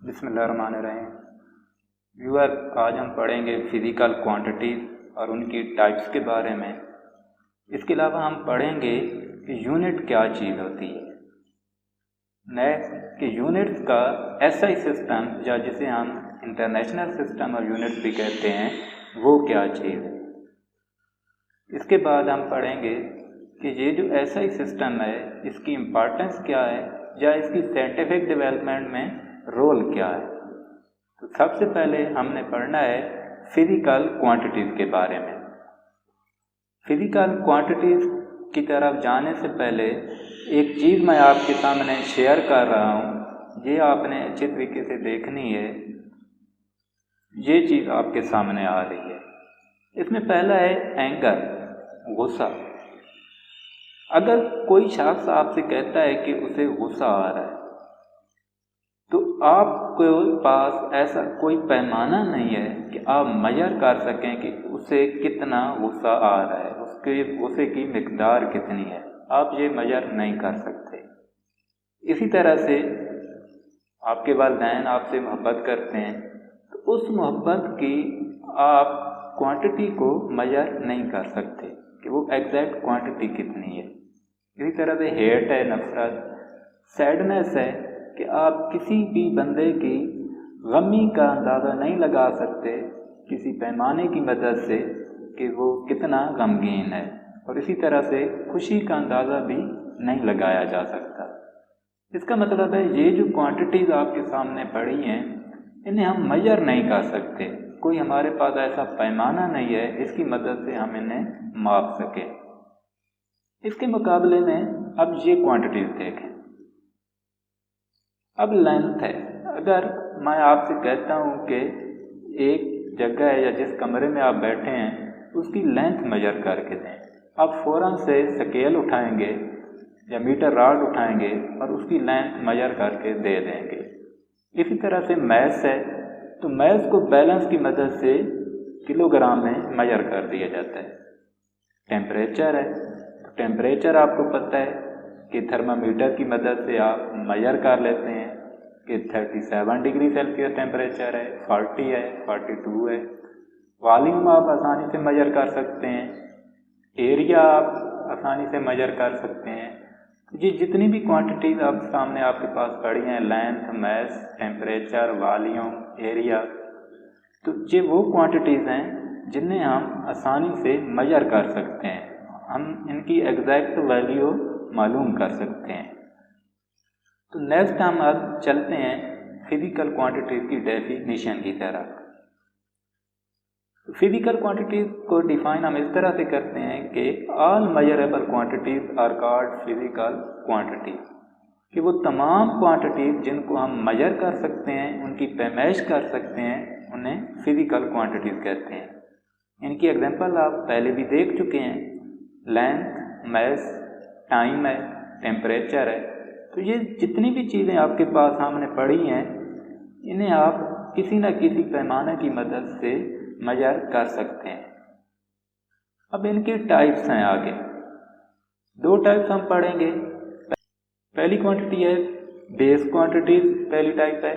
بسم اللہ الرحمن الرحیم ویور، آج ہم پڑھیں گے فزیکل کوانٹیٹیز اور ان کی ٹائپس کے بارے میں۔ اس کے علاوہ ہم پڑھیں گے کہ یونٹ کیا چیز ہوتی ہے، نیکسٹ کہ یونٹس کا ایسا سسٹم یا جسے ہم انٹرنیشنل سسٹم اور یونٹ بھی کہتے ہیں وہ کیا چیز ہے۔ اس کے بعد ہم پڑھیں گے کہ یہ جو ایسا سسٹم ہے اس کی امپارٹنس کیا ہے یا اس کی سائنٹیفک ڈیولپمنٹ میں رول کیا ہے۔ تو سب سے پہلے ہم نے پڑھنا ہے فزیکل کوانٹیٹیز کے بارے میں۔ فزیکل کوانٹیٹیز کی طرف جانے سے پہلے ایک چیز میں آپ کے سامنے شیئر کر رہا ہوں، یہ آپ نے اچھے طریقے سے دیکھنی ہے۔ یہ چیز آپ کے سامنے آ رہی ہے، اس میں پہلا ہے اینگر، غصہ۔ اگر کوئی شخص آپ سے کہتا ہے کہ اسے غصہ آ رہا ہے تو آپ کے پاس ایسا کوئی پیمانہ نہیں ہے کہ آپ میجر کر سکیں کہ اسے کتنا غصہ آ رہا ہے، اس کے غصے کی مقدار کتنی ہے، آپ یہ میجر نہیں کر سکتے۔ اسی طرح سے آپ کے والدین آپ سے محبت کرتے ہیں تو اس محبت کی آپ کوانٹٹی کو میجر نہیں کر سکتے کہ وہ ایگزیکٹ کوانٹٹی کتنی ہے۔ اسی طرح سے ہیٹ ہے، نفرت، سیڈنس ہے کہ آپ کسی بھی بندے کی غمی کا اندازہ نہیں لگا سکتے کسی پیمانے کی مدد سے کہ وہ کتنا غمگین ہے، اور اسی طرح سے خوشی کا اندازہ بھی نہیں لگایا جا سکتا۔ اس کا مطلب ہے یہ جو کوانٹیٹیز آپ کے سامنے پڑی ہیں انہیں ہم میجر نہیں کر سکتے، کوئی ہمارے پاس ایسا پیمانہ نہیں ہے جس کی مدد سے ہم انہیں ماپ سکیں۔ اس کے مقابلے میں اب یہ کوانٹیٹیز دیکھیں۔ اب لینتھ ہے، اگر میں آپ سے کہتا ہوں کہ ایک جگہ ہے یا جس کمرے میں آپ بیٹھے ہیں اس کی لینتھ میجر کر کے دیں، آپ فوراً سے سکیل اٹھائیں گے یا میٹر راڈ اٹھائیں گے اور اس کی لینتھ میجر کر کے دے دیں گے۔ اسی طرح سے میس ہے تو میس کو بیلنس کی مدد سے کلو گرام میں میجر کر دیا جاتا ہے۔ ٹیمپریچر ہے تو ٹیمپریچر آپ کو پتہ ہے کہ تھرمامیٹر کی مدد سے آپ میجر کر لیتے ہیں کہ 37 ڈگری سیلسیس ٹیمپریچر ہے، 40 ہے، 42 ہے۔ والیوم آپ آسانی سے میجر کر سکتے ہیں، ایریا آپ آسانی سے میجر کر سکتے ہیں۔ یہ جتنی بھی کوانٹیٹیز آپ سامنے آپ کے پاس پڑی ہیں، length, mass, temperature, volume, area, تو یہ وہ کوانٹیٹیز ہیں جنہیں ہم آسانی سے میجر کر سکتے ہیں، ہم ان کی ایگزیکٹ ویلیو معلوم کر سکتے ہیں۔ تو نیکسٹ ہم اب چلتے ہیں فزیکل کوانٹیٹیز کی ڈیفینیشن کی طرف۔ فزیکل کوانٹیٹیز کو ڈیفائن ہم اس طرح سے کرتے ہیں کہ all measurable quantities are called physical quantities, کہ وہ تمام کوانٹیٹیز جن کو ہم میجر کر سکتے ہیں، ان کی پیمائش کر سکتے ہیں، انہیں فزیکل کوانٹیٹیز کہتے ہیں۔ ان کی ایگزامپل آپ پہلے بھی دیکھ چکے ہیں، لینتھ، میس، ٹائم ہے، ٹیمپریچر ہے۔ تو یہ جتنی بھی چیزیں آپ کے پاس سامنے پڑی ہیں انہیں آپ کسی نہ کسی پیمانے کی مدد سے میجر کر سکتے ہیں۔ اب ان کے ٹائپس ہیں، آگے دو ٹائپس ہم پڑھیں گے۔ پہلی کوانٹٹی ہے بیس کوانٹیٹیز، پہلی ٹائپ ہے۔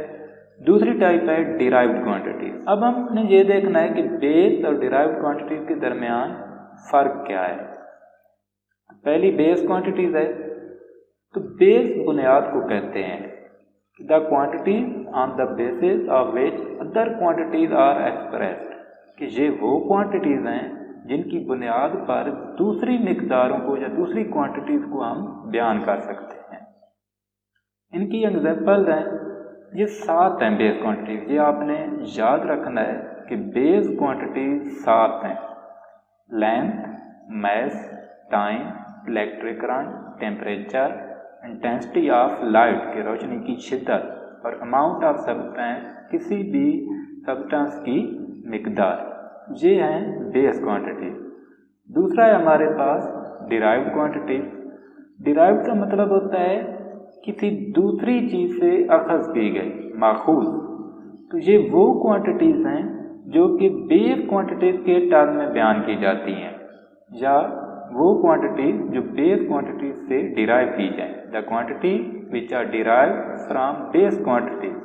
دوسری ٹائپ ہے ڈیرائیوڈ کوانٹیٹیز۔ اب ہم نے یہ دیکھنا ہے کہ بیس اور ڈیرائیوڈ کوانٹیٹیز کے درمیان فرق کیا ہے۔ پہلی بیس کوانٹیٹیز ہے، تو بیس بنیاد کو کہتے ہیں، the quantities on the basis of which other quantities are expressed, کہ یہ وہ کوانٹیٹیز ہیں جن کی بنیاد پر دوسری مقداروں کو یا دوسری کوانٹیٹیز کو ہم بیان کر سکتے ہیں۔ ان کی ایگزامپل ہیں، یہ 7 ہیں بیس کوانٹیٹیز۔ یہ آپ نے یاد رکھنا ہے کہ بیس کوانٹیٹیز 7 ہیں: length, mass, time, electric current, temperature, intensity of light کہ روشنی کی شدت، اور اماؤنٹ آف سبسٹینس کسی بھی سبسٹینس کی مقدار۔ یہ ہیں بیس کوانٹیٹی۔ دوسرا ہے ہمارے پاس ڈیرائیوڈ کوانٹیٹی۔ ڈیرائیوڈ کا مطلب ہوتا ہے کسی دوسری چیز سے اخذ کی گئی، ماخوذ۔ تو یہ وہ کوانٹیٹیز ہیں جو کہ بیس کوانٹیٹیز کے ٹرم میں بیان کی جاتی ہیں، یا وہ کوانٹیٹیز جو بیس کوانٹیٹیز سے ڈیرائیو کی جائیں، the quantity which are derived from base quantities.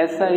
SI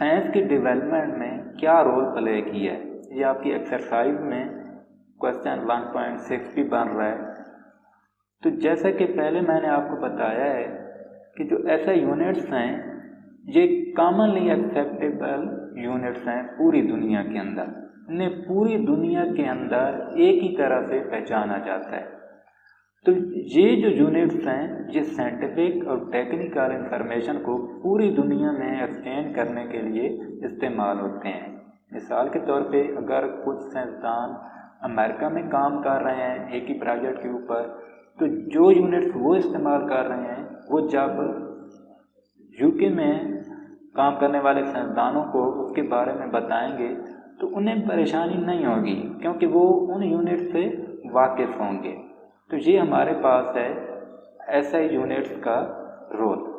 science کی ڈیولپمنٹ میں کیا رول پلے کیا ہے، یہ آپ کی ایکسرسائز میں کویسچن 1.6 بھی بن رہا ہے۔ تو جیسا کہ پہلے میں نے آپ کو بتایا ہے کہ جو ایسے یونٹس ہیں یہ کامنلی ایکسیپٹیبل یونٹس ہیں پوری دنیا کے اندر، انہیں پوری دنیا کے اندر ایک ہی طرح سے پہچانا جاتا ہے۔ تو یہ جو یونٹس ہیں یہ سائنٹیفک اور ٹیکنیکل انفارمیشن کو پوری دنیا میں ایکسچینج کرنے کے لیے استعمال ہوتے ہیں۔ مثال کے طور پہ اگر کچھ سائنسدان امریکہ میں کام کر رہے ہیں ایک ہی پروجیکٹ کے اوپر، تو جو یونٹس وہ استعمال کر رہے ہیں وہ جب یو کے میں کام کرنے والے سائنسدانوں کو اس کے بارے میں بتائیں گے تو انہیں پریشانی نہیں ہوگی، کیونکہ وہ ان یونٹ سے واقف ہوں گے۔ تو یہ ہمارے پاس ہے ایسے یونٹس کا رول۔